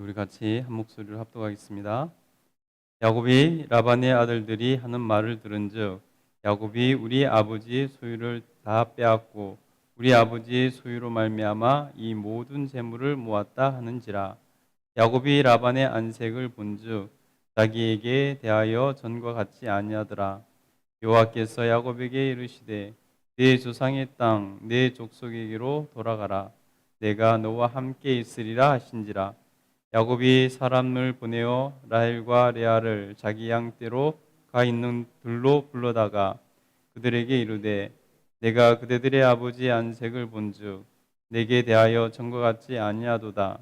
우리 같이 한 목소리로 합독하겠습니다. 야곱이 라반의 아들들이 하는 말을 들은즉 야곱이 우리 아버지의 소유를 다 빼앗고 우리 아버지의 소유로 말미암아 이 모든 재물을 모았다 하는지라. 야곱이 라반의 안색을 본즉 자기에게 대하여 전과 같지 아니하더라. 여호와께서 야곱에게 이르시되 내 조상의 땅 내 족속에게로 돌아가라. 내가 너와 함께 있으리라 하신지라. 야곱이 사람을 보내어 라헬과 레아를 자기 양떼로 가 있는 들로 불러다가 그들에게 이르되 내가 그대들의 아버지의 안색을 본즉 내게 대하여 전과 같지 아니하도다.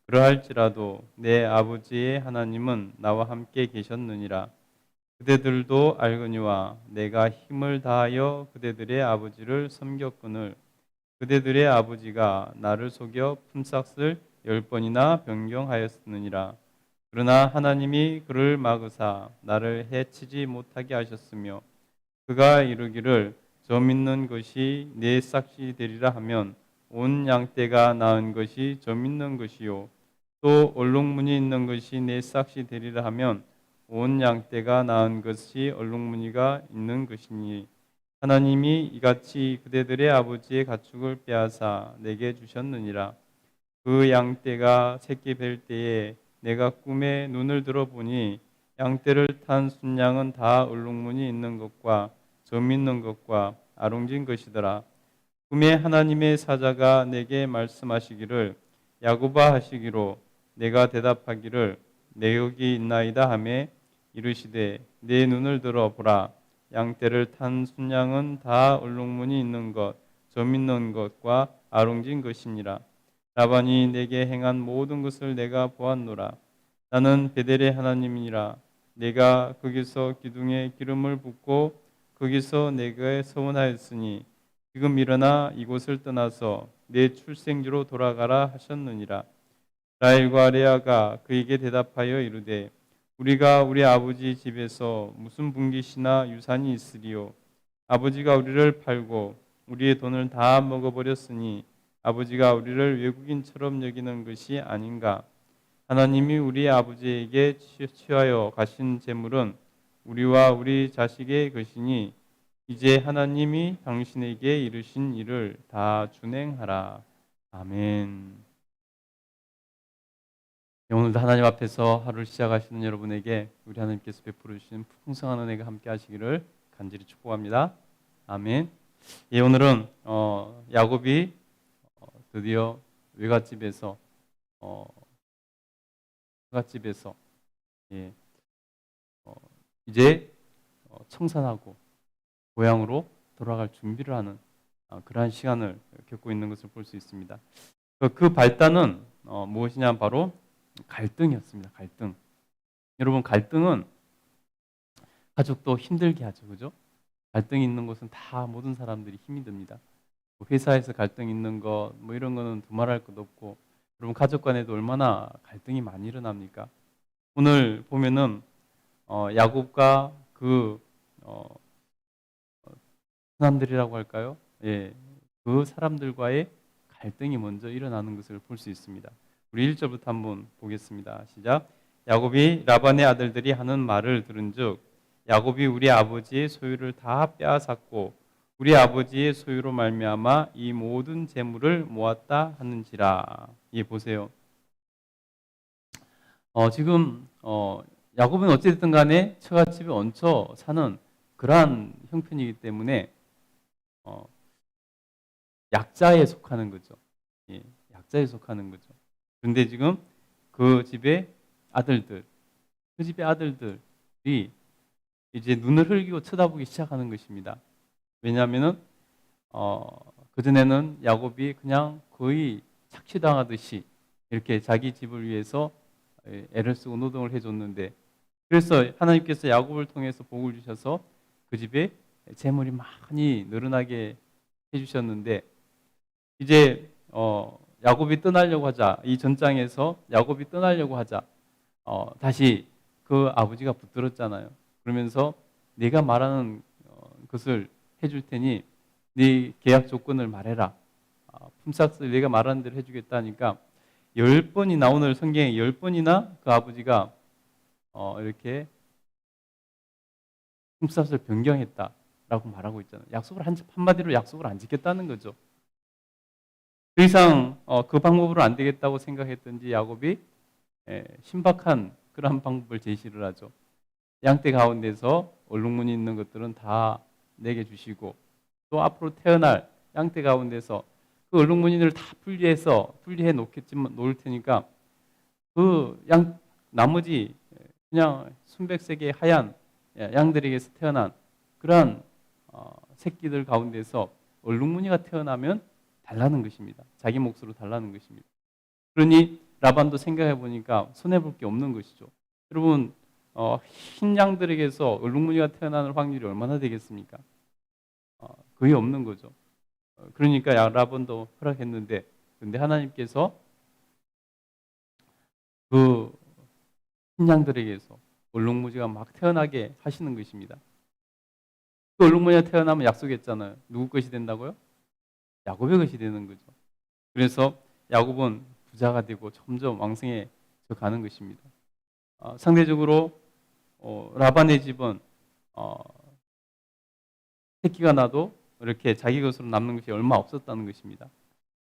그러할지라도 내 아버지의 하나님은 나와 함께 계셨느니라. 그대들도 알거니와 내가 힘을 다하여 그대들의 아버지를 섬겼거늘 그대들의 아버지가 나를 속여 품삯을 10번이나 변경하였느니라. 그러나 하나님이 그를 막으사 나를 해치지 못하게 하셨으며 그가 이르기를 점 있는 것이 내 싹이 되리라 하면 온 양떼가 낳은 것이 점 있는 것이요 또 얼룩무늬 있는 것이 내 싹이 되리라 하면 온 양떼가 낳은 것이 얼룩무늬가 있는 것이니 하나님이 이같이 그대들의 아버지의 가축을 빼앗아 내게 주셨느니라. 그 양떼가 새끼 뵐 때에 내가 꿈에 눈을 들어보니 양떼를 탄 순양은 다 얼룩무늬 있는 것과 점 있는 것과 아롱진 것이더라. 꿈에 하나님의 사자가 내게 말씀하시기를 야곱아 하시기로 내가 대답하기를 내 여기 있나이다 하매 이르시되 내 눈을 들어 보라. 양떼를 탄 순양은 다 얼룩무늬 있는 것, 점 있는 것과 아롱진 것이니라. 라반이 내게 행한 모든 것을 내가 보았노라. 나는 베델의 하나님이니라. 내가 거기서 기둥에 기름을 붓고 거기서 내게 서원하였으니 지금 일어나 이곳을 떠나서 내 출생지로 돌아가라 하셨느니라. 라헬과 레아가 그에게 대답하여 이르되 우리가 우리 아버지 집에서 무슨 분깃이나 유산이 있으리요. 아버지가 우리를 팔고 우리의 돈을 다 먹어버렸으니 아버지가 우리를 외국인처럼 여기는 것이 아닌가. 하나님이 우리 아버지에게 취하여 가신 재물은 우리와 우리 자식의 것이니 이제 하나님이 당신에게 이르신 일을 다 준행하라. 아멘. 오늘도 하나님 앞에서 하루를 시작하시는 여러분에게 우리 하나님께서 베풀어 주신 풍성한 은혜가 함께 하시기를 간절히 축복합니다. 아멘. 예, 오늘은 야곱이 드디어 외갓집에서 예, 이제 청산하고 고향으로 돌아갈 준비를 하는 그러한 시간을 겪고 있는 것을 볼 수 있습니다. 그 발단은 무엇이냐 바로 갈등이었습니다. 갈등. 여러분 갈등은 가족도 힘들게 하죠, 그죠? 갈등이 있는 곳은 다 모든 사람들이 힘이 듭니다. 회사에서 갈등 있는 것, 뭐 이런 거는 두말할 것 없고, 여러분 가족 간에도 얼마나 갈등이 많이 일어납니까? 오늘 보면은 야곱과 그 사람들이라고 할까요? 예, 그 사람들과의 갈등이 먼저 일어나는 것을 볼 수 있습니다. 우리 1절부터 한번 보겠습니다. 시작. 야곱이 라반의 아들들이 하는 말을 들은즉 야곱이 우리 아버지의 소유를 다 빼앗았고 우리 아버지의 소유로 말미암아 이 모든 재물을 모았다 하는지라. 예, 보세요. 지금 야곱은 어찌됐든 간에 처갓집에 얹혀 사는 그러한 형편이기 때문에 약자에 속하는 거죠. 예, 약자에 속하는 거죠. 그런데 지금 그 집의 아들들이 이제 눈을 흘기고 쳐다보기 시작하는 것입니다. 왜냐하면은 그전에는 야곱이 그냥 거의 착취당하듯이 이렇게 자기 집을 위해서 애를 쓰고 노동을 해줬는데 그래서 하나님께서 야곱을 통해서 복을 주셔서 그 집에 재물이 많이 늘어나게 해주셨는데 이제 야곱이 떠나려고 하자, 이 전장에서 야곱이 떠나려고 하자, 다시 그 아버지가 붙들었잖아요. 그러면서 네가 말하는 것을 해줄 테니 네 계약 조건을 말해라. 품삯을 네가 말하는 대로 해주겠다니까 10번이나 오늘 성경에 10번이나 그 아버지가 이렇게 품삯을 변경했다라고 말하고 있잖아요. 약속을 한마디로 약속을 안 지켰다는 거죠. 더 이상 그 방법으로 안 되겠다고 생각했던지 야곱이 신박한 그런 방법을 제시를 하죠. 양떼 가운데서 얼룩무늬 있는 것들은 다 내게 주시고 또 앞으로 태어날 양떼 가운데서 그 얼룩무늬를 다 분리해 놓을 테니까 그 나머지 그냥 순백색의 하얀 양들에게서 태어난 그러한 새끼들 가운데서 얼룩무늬가 태어나면 달라는 것입니다. 자기 몫으로 달라는 것입니다. 그러니 라반도 생각해 보니까 손해볼 게 없는 것이죠. 여러분 흰 양들에게서 얼룩무늬가 태어나는 확률이 얼마나 되겠습니까? 거의 없는 거죠. 그러니까 라반도 허락했는데 근데 하나님께서 그 흰 양들에게서 얼룩무지가 막 태어나게 하시는 것입니다. 그 얼룩무지가 태어나면 약속했잖아요. 누구 것이 된다고요? 야곱의 것이 되는 거죠. 그래서 야곱은 부자가 되고 점점 왕성해져 가는 것입니다. 상대적으로 라반의 집은 새끼가 나도 이렇게 자기 것으로 남는 것이 얼마 없었다는 것입니다.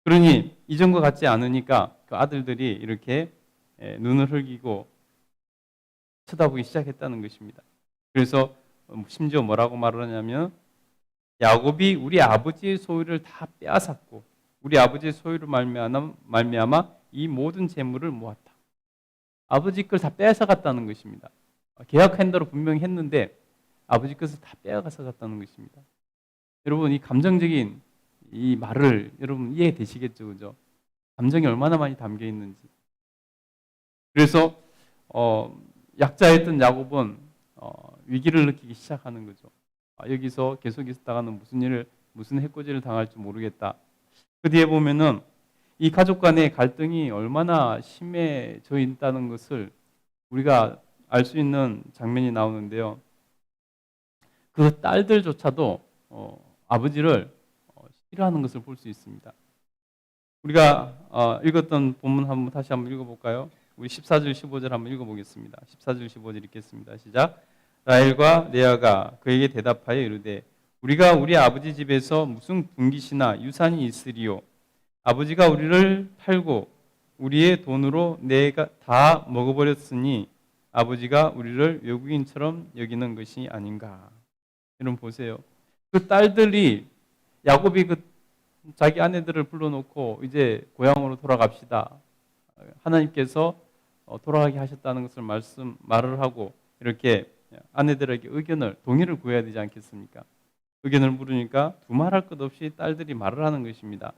그러니 이전과 같지 않으니까 그 아들들이 이렇게 눈을 흘기고 쳐다보기 시작했다는 것입니다. 그래서 심지어 뭐라고 말을 하냐면 야곱이 우리 아버지의 소유를 다 빼앗았고 우리 아버지의 소유를 말미암아 이 모든 재물을 모았다. 아버지 걸 다 빼앗아 갔다는 것입니다. 계약한 대로 분명히 했는데 아버지 것을 다 빼앗아 갔다는 것입니다. 여러분 이 감정적인 이 말을 여러분 이해되시겠죠, 그죠? 감정이 얼마나 많이 담겨 있는지. 그래서 약자였던 야곱은 위기를 느끼기 시작하는 거죠. 여기서 계속 있다가는 무슨 해코지를 당할지 모르겠다. 그 뒤에 보면은 이 가족 간의 갈등이 얼마나 심해져 있다는 것을 우리가 알 수 있는 장면이 나오는데요. 그 딸들조차도 아버지를 싫어하는 것을 볼 수 있습니다. 우리가 읽었던 본문 다시 한번 읽어볼까요? 우리 14절 15절 한번 읽어보겠습니다. 14절 15절 읽겠습니다. 시작. 라헬과 레아가 그에게 대답하여 이르되 우리가 우리 아버지 집에서 무슨 분깃이나 유산이 있으리요? 아버지가 우리를 팔고 우리의 돈으로 내가 다 먹어버렸으니 아버지가 우리를 외국인처럼 여기는 것이 아닌가. 여러분 보세요. 그 딸들이 야곱이 자기 아내들을 불러놓고 이제 고향으로 돌아갑시다. 하나님께서 돌아가게 하셨다는 것을 말을 하고 이렇게 아내들에게 동의를 구해야 되지 않겠습니까? 의견을 물으니까 두말할 것 없이 딸들이 말을 하는 것입니다.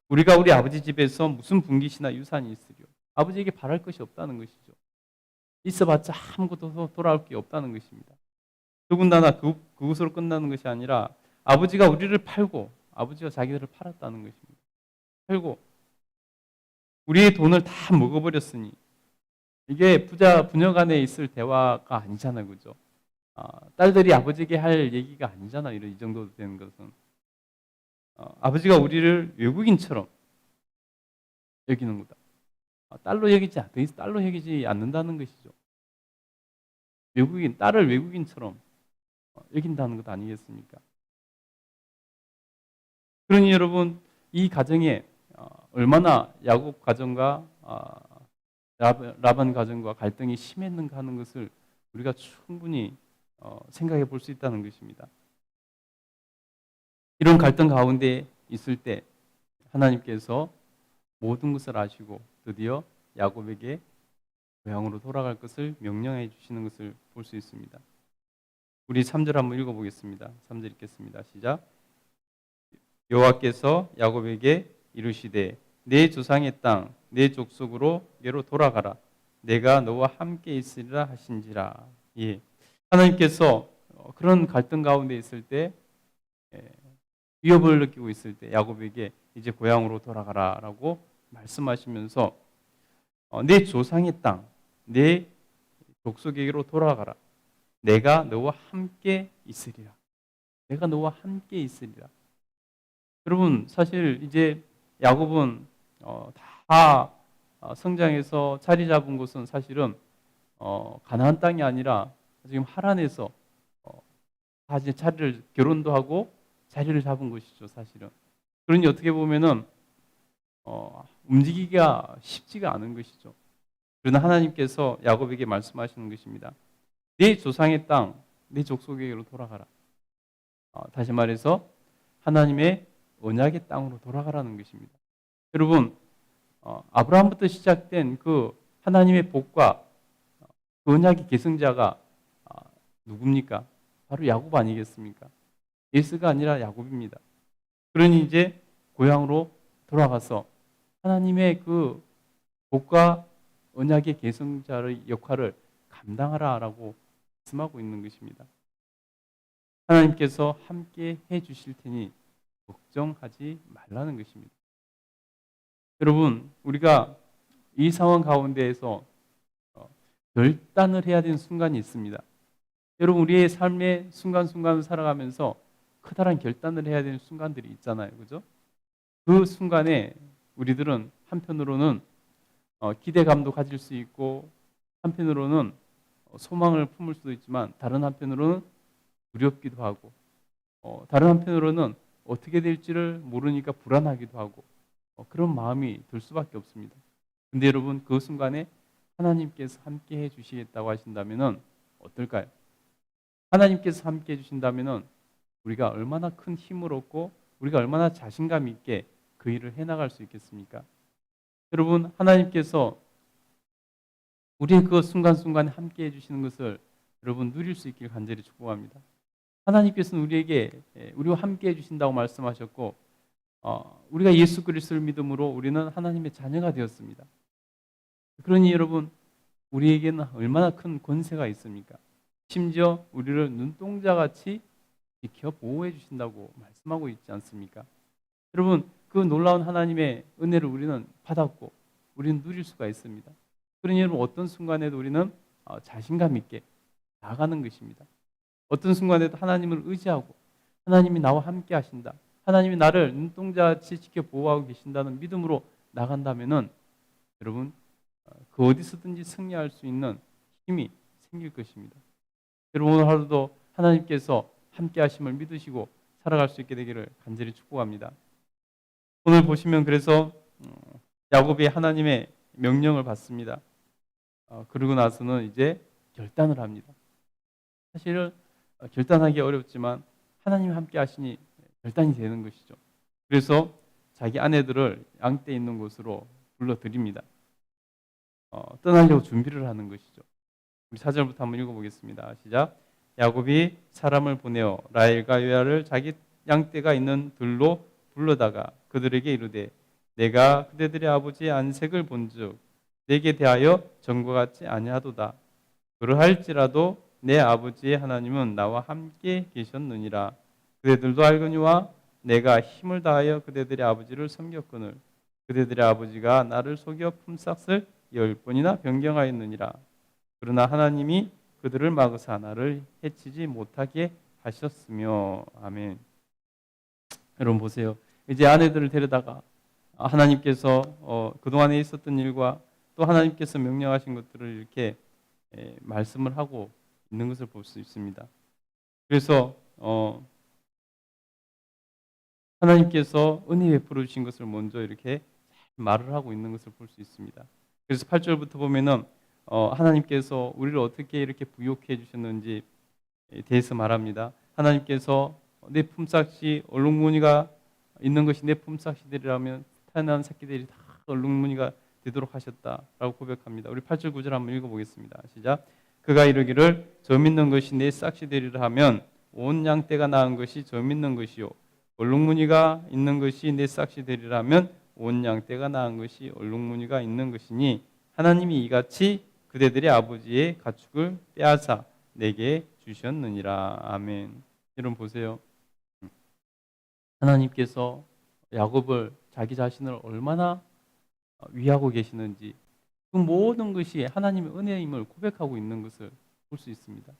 우리가 우리 아버지 집에서 무슨 분깃이나 유산이 있으리요? 아버지에게 바랄 것이 없다는 것이죠. 있어봤자 아무것도 돌아올 게 없다는 것입니다. 더군다나 그것으로 끝나는 것이 아니라 아버지가 우리를 팔고 아버지가 자기들을 팔았다는 것입니다. 팔고 우리의 돈을 다 먹어버렸으니 이게 부녀 간에 있을 대화가 아니잖아요. 그죠? 딸들이 아버지에게 할 얘기가 아니잖아요. 이 정도 되는 것은. 아버지가 우리를 외국인처럼 여기는 거다. 딸로 여기지 않는다는 것이죠. 딸을 외국인처럼 여긴다는 것 아니겠습니까? 그러니 여러분, 이 가정에 얼마나 야곱 가정과 라반 가정과 갈등이 심했는가 하는 것을 우리가 충분히 생각해 볼 수 있다는 것입니다. 이런 갈등 가운데 있을 때 하나님께서 모든 것을 아시고 드디어 야곱에게 고향으로 돌아갈 것을 명령해 주시는 것을 볼 수 있습니다. 우리 3절 한번 읽어보겠습니다. 3절 읽겠습니다. 시작. 여호와께서 야곱에게 이르시되 내 조상의 땅 내 족속으로게로 돌아가라. 내가 너와 함께 있으리라 하신지라. 예. 하나님께서 그런 갈등 가운데 있을 때 위협을 느끼고 있을 때 야곱에게 이제 고향으로 돌아가라라고 말씀하시면서 내 조상의 땅, 내 족속에게로 돌아가라. 내가 너와 함께 있으리라. 내가 너와 함께 있으리라. 여러분 사실 이제 야곱은 다 성장해서 자리 잡은 곳은 사실은 가나안 땅이 아니라 지금 하란에서 다시 자리를 결혼도 하고 자리를 잡은 것이죠, 사실은. 그러니 어떻게 보면은 움직이기가 쉽지가 않은 것이죠. 그러나 하나님께서 야곱에게 말씀하시는 것입니다. 내 조상의 땅, 내 족속에게로 돌아가라. 다시 말해서 하나님의 언약의 땅으로 돌아가라는 것입니다. 여러분, 아브라함부터 시작된 그 하나님의 복과 그 언약의 계승자가 누굽니까? 바로 야곱 아니겠습니까? 에서가 아니라 야곱입니다. 그러니 이제 고향으로 돌아가서 하나님의 그 복과 언약의 계승자의 역할을 감당하라라고 말씀하고 있는 것입니다. 하나님께서 함께 해주실 테니 걱정하지 말라는 것입니다. 여러분, 우리가 이 상황 가운데에서 결단을 해야 되는 순간이 있습니다. 여러분, 우리의 삶의 순간순간을 살아가면서 커다란 결단을 해야 되는 순간들이 있잖아요. 그죠? 그 순간에 우리들은 한편으로는 기대감도 가질 수 있고, 한편으로는 소망을 품을 수도 있지만, 다른 한편으로는 두렵기도 하고, 다른 한편으로는 어떻게 될지를 모르니까 불안하기도 하고, 그런 마음이 들 수밖에 없습니다. 근데 여러분, 그 순간에 하나님께서 함께 해 주시겠다고 하신다면 어떨까요? 하나님께서 함께 해 주신다면 우리가 얼마나 큰 힘을 얻고 우리가 얼마나 자신감 있게 그 일을 해나갈 수 있겠습니까? 여러분, 하나님께서 우리의 그 순간순간에 함께 해주시는 것을 여러분 누릴 수 있길 간절히 축복합니다. 하나님께서는 우리에게 우리와 함께 해주신다고 말씀하셨고, 우리가 예수 그리스도를 믿음으로 우리는 하나님의 자녀가 되었습니다. 그러니 여러분, 우리에게는 얼마나 큰 권세가 있습니까? 심지어 우리를 눈동자같이 지켜 보호해 주신다고 말씀하고 있지 않습니까? 여러분, 그 놀라운 하나님의 은혜를 우리는 받았고 우리는 누릴 수가 있습니다. 그러니 여러분, 어떤 순간에도 우리는 자신감 있게 나아가는 것입니다. 어떤 순간에도 하나님을 의지하고 하나님이 나와 함께 하신다, 하나님이 나를 눈동자같이 지켜 보호하고 계신다는 믿음으로 나간다면은 여러분, 그 어디서든지 승리할 수 있는 힘이 생길 것입니다. 여러분, 오늘 하루도 하나님께서 함께 하심을 믿으시고 살아갈 수 있게 되기를 간절히 축복합니다. 오늘 보시면 그래서 야곱이 하나님의 명령을 받습니다. 그러고 나서는 이제 결단을 합니다. 사실은 결단하기 어렵지만 하나님이 함께 하시니 결단이 되는 것이죠. 그래서 자기 아내들을 양떼 있는 곳으로 불러들입니다. 떠나려고 준비를 하는 것이죠. 우리 4절부터 한번 읽어보겠습니다. 시작. 야곱이 사람을 보내어 라헬과 레아를 자기 양떼가 있는 들로 불러다가 그들에게 이르되 내가 그대들의 아버지 안색을 본즉 내게 대하여 전과 같지 아니하도다. 그러할지라도 내 아버지의 하나님은 나와 함께 계셨느니라. 그대들도 알거니와 내가 힘을 다하여 그대들의 아버지를 섬겼거늘 그대들의 아버지가 나를 속여 품삯을 10번이나 변경하였느니라. 그러나 하나님이 그들을 막으사 나를 해치지 못하게 하셨으며. 아멘. 여러분 보세요. 이제 아내들을 데려다가 하나님께서 그동안에 있었던 일과 또 하나님께서 명령하신 것들을 이렇게 말씀을 하고 있는 것을 볼 수 있습니다. 그래서 하나님께서 은혜 베풀어 주신 것을 먼저 이렇게 말을 하고 있는 것을 볼 수 있습니다. 그래서 8절부터 보면은 하나님께서 우리를 어떻게 이렇게 부욕해 주셨는지 대해서 말합니다. 하나님께서 내 품삯이 얼룩무늬가 있는 것이 내 품삯이 되리라면 태어난 새끼들이 다 얼룩무늬가 되도록 하셨다라고 고백합니다. 우리 8절 9절 한번 읽어보겠습니다. 시작. 그가 이르기를 점 있는 것이 내 싹이 되리라 하면 온 양떼가 낳은 것이 점 있는 것이요 얼룩무늬가 있는 것이 내 싹이 되리라면 온 양떼가 낳은 것이 얼룩무늬가 있는 것이니 하나님이 이같이 그대들의 아버지의 가축을 빼앗아 내게 주셨느니라. 아멘. 여러분 보세요. 하나님께서 야곱을 자기 자신을 얼마나 위하고 계시는지 그 모든 것이 하나님의 은혜임을 고백하고 있는 것을 볼 수 있습니다.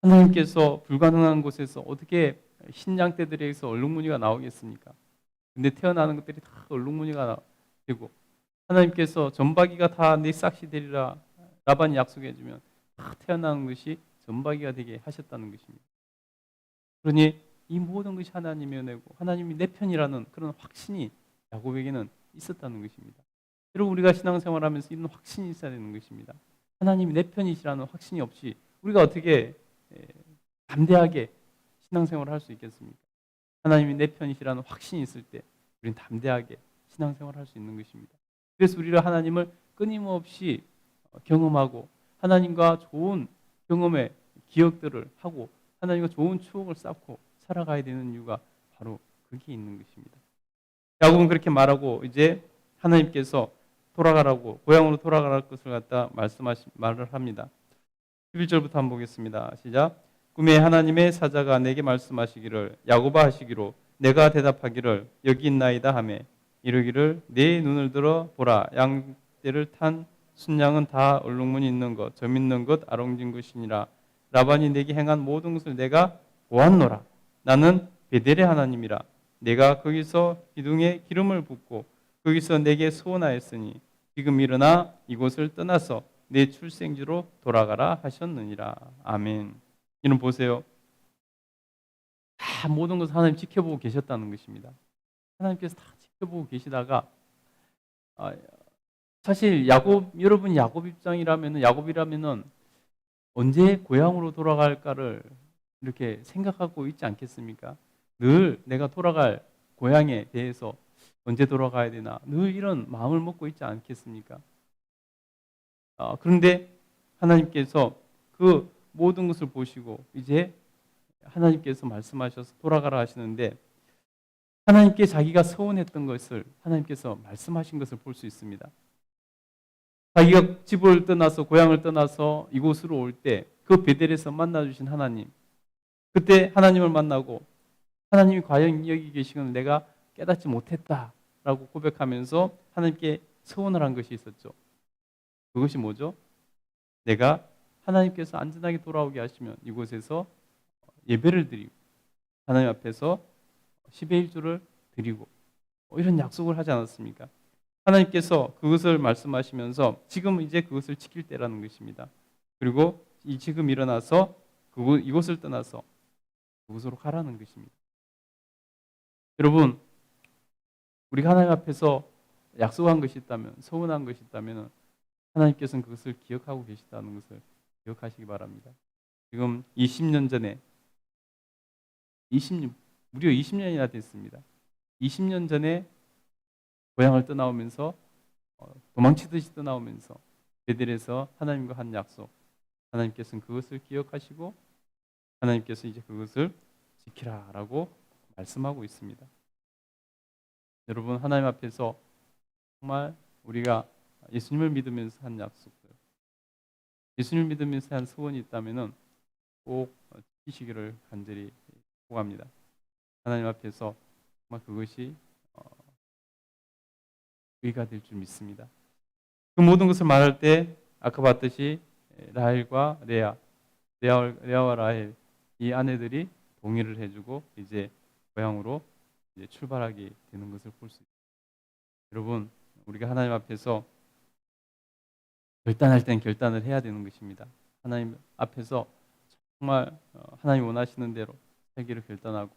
하나님께서 불가능한 곳에서 어떻게 흰양떼들에게서 얼룩무늬가 나오겠습니까? 근데 태어나는 것들이 다 얼룩무늬가 되고 하나님께서 전박이가 다 내 싹이 되리라 라반이 약속해 주면 다 태어나는 것이 전박이가 되게 하셨다는 것입니다. 그러니 이 모든 것이 하나님의 은혜고 하나님이 내 편이라는 그런 확신이 야곱에게는 있었다는 것입니다. 여러분, 우리가 신앙생활하면서 이런 확신이 있어야 되는 것입니다. 하나님이 내 편이시라는 확신이 없이 우리가 어떻게 담대하게 신앙생활을 할 수 있겠습니까? 하나님이 내 편이시라는 확신이 있을 때 우리는 담대하게 신앙생활을 할 수 있는 것입니다. 그래서 우리가 하나님을 끊임없이 경험하고 하나님과 좋은 경험의 기억들을 하고 하나님과 좋은 추억을 쌓고 살아가야 되는 이유가 바로 거기에 있는 것입니다. 야곱은 그렇게 말하고 이제 하나님께서 돌아가라고 고향으로 돌아가라는 것을 갖다 말을 합니다. 11절부터 한번 보겠습니다. 시작. 꿈에 하나님의 사자가 내게 말씀하시기를 야곱아 하시기로 내가 대답하기를 여기 있나이다 하며 이르기를 네 눈을 들어 보라 양떼를 탄 순양은 다 얼룩무늬 있는 것 점 있는 것 아롱진 것이니라. 라반이 내게 행한 모든 것을 내가 보았노라. 나는 베델의 하나님이라. 내가 거기서 기둥에 기름을 붓고 거기서 내게 소원하였으니 지금 일어나 이곳을 떠나서 내 출생지로 돌아가라 하셨느니라. 아멘. 이는 보세요. 다 모든 것을 하나님 지켜보고 계셨다는 것입니다. 하나님께서 다 지켜보고 계시다가 사실 여러분 야곱 야곱이라면은 언제 고향으로 돌아갈까를 이렇게 생각하고 있지 않겠습니까? 늘 내가 돌아갈 고향에 대해서 언제 돌아가야 되나 늘 이런 마음을 먹고 있지 않겠습니까? 그런데 하나님께서 그 모든 것을 보시고 이제 하나님께서 말씀하셔서 돌아가라 하시는데 하나님께 자기가 서원했던 것을 하나님께서 말씀하신 것을 볼 수 있습니다. 자기가 집을 떠나서 고향을 떠나서 이곳으로 올 때 그 베델에서 만나주신 하나님, 그때 하나님을 만나고 하나님이 과연 여기 계시건 내가 깨닫지 못했다라고 고백하면서 하나님께 서원을 한 것이 있었죠. 그것이 뭐죠? 내가 하나님께서 안전하게 돌아오게 하시면 이곳에서 예배를 드리고 하나님 앞에서 10의 1조를 드리고 이런 약속을 하지 않았습니까? 하나님께서 그것을 말씀하시면서 지금 이제 그것을 지킬 때라는 것입니다. 그리고 지금 일어나서 이곳을 떠나서 그곳으로 가라는 것입니다. 여러분, 우리가 하나님 앞에서 약속한 것이 있다면, 서운한 것이 있다면 하나님께서는 그것을 기억하고 계시다는 것을 기억하시기 바랍니다. 지금 20년 전에 무려 20년이나 됐습니다. 20년 전에 고향을 떠나오면서 도망치듯이 떠나오면서 베델에서 하나님과 한 약속, 하나님께서는 그것을 기억하시고 하나님께서 이제 그것을 지키라라고 말씀하고 있습니다. 여러분, 하나님 앞에서 정말 우리가 예수님을 믿으면서 한 약속들, 예수님을 믿으면서 한 소원이 있다면은 꼭 지키시기를 간절히 구합니다. 하나님 앞에서 정말 그것이 의가 될 줄 믿습니다. 그 모든 것을 말할 때 아까 봤듯이 라헬과 레아와 라헬 이 아내들이 동의를 해주고 이제 고향으로 이제 출발하게 되는 것을 볼 수 있습니다. 여러분, 우리가 하나님 앞에서 결단할 땐 결단을 해야 되는 것입니다. 하나님 앞에서 정말 하나님 원하시는 대로 살기를 결단하고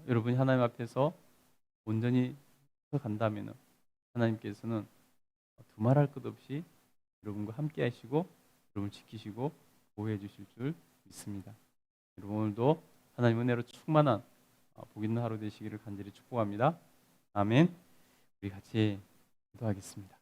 여러분이 하나님 앞에서 온전히 간다면 하나님께서는 두말할 것 없이 여러분과 함께 하시고 여러분을 지키시고 보호해 주실 줄 믿습니다. 여러분, 오늘도 하나님 은혜로 충만한 복 있는 하루 되시기를 간절히 축복합니다. 아멘. 우리 같이 기도하겠습니다.